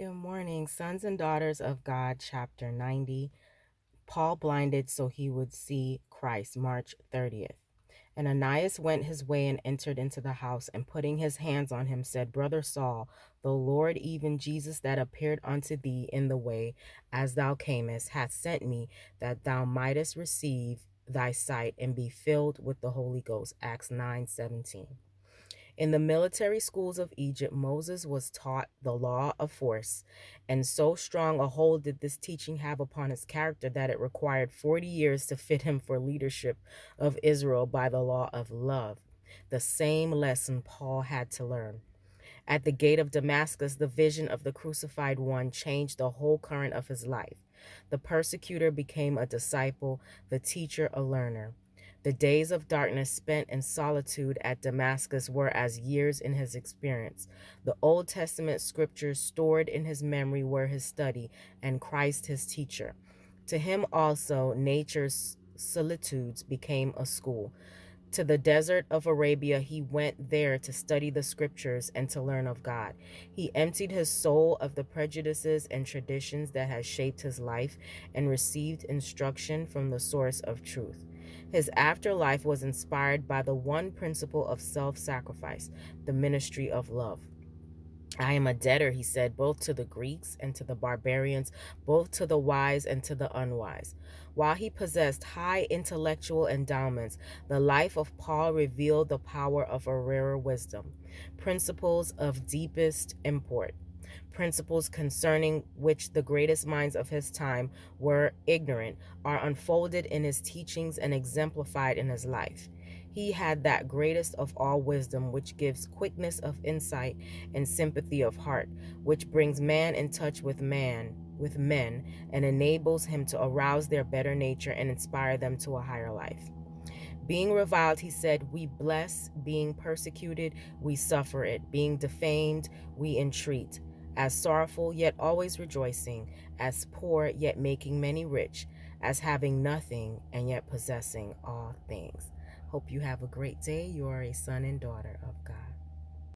Good morning, sons and daughters of God, chapter 90. Paul blinded so he would see Christ, March 30th. And Ananias went his way and entered into the house, and putting his hands on him, said, Brother Saul, the Lord, even Jesus that appeared unto thee in the way as thou camest, hath sent me, that thou mightest receive thy sight and be filled with the Holy Ghost. Acts 9:17. In the military schools of Egypt, Moses was taught the law of force, and so strong a hold did this teaching have upon his character that it required 40 years to fit him for leadership of Israel by the law of love. The same lesson Paul had to learn. At the gate of Damascus, the vision of the crucified one changed the whole current of his life. The persecutor became a disciple, the teacher a learner. The days of darkness spent in solitude at Damascus were as years in his experience. The Old Testament scriptures stored in his memory were his study, and Christ his teacher. To him also, nature's solitudes became a school. To the desert of Arabia, he went there to study the scriptures and to learn of God. He emptied his soul of the prejudices and traditions that had shaped his life and received instruction from the source of truth. His afterlife was inspired by the one principle of self-sacrifice, the ministry of love. I am a debtor, he said, both to the Greeks and to the barbarians, both to the wise and to the unwise. While he possessed high intellectual endowments, the life of Paul revealed the power of a rarer wisdom, principles of deepest import, principles concerning which the greatest minds of his time were ignorant, are unfolded in his teachings and exemplified in his life. He had that greatest of all wisdom, which gives quickness of insight and sympathy of heart, which brings man in touch with men, and enables him to arouse their better nature and inspire them to a higher life. Being reviled, he said, we bless; being persecuted, we suffer it; being defamed, we entreat; as sorrowful, yet always rejoicing; as poor, yet making many rich; as having nothing, and yet possessing all things. Hope you have a great day. You are a son and daughter of God.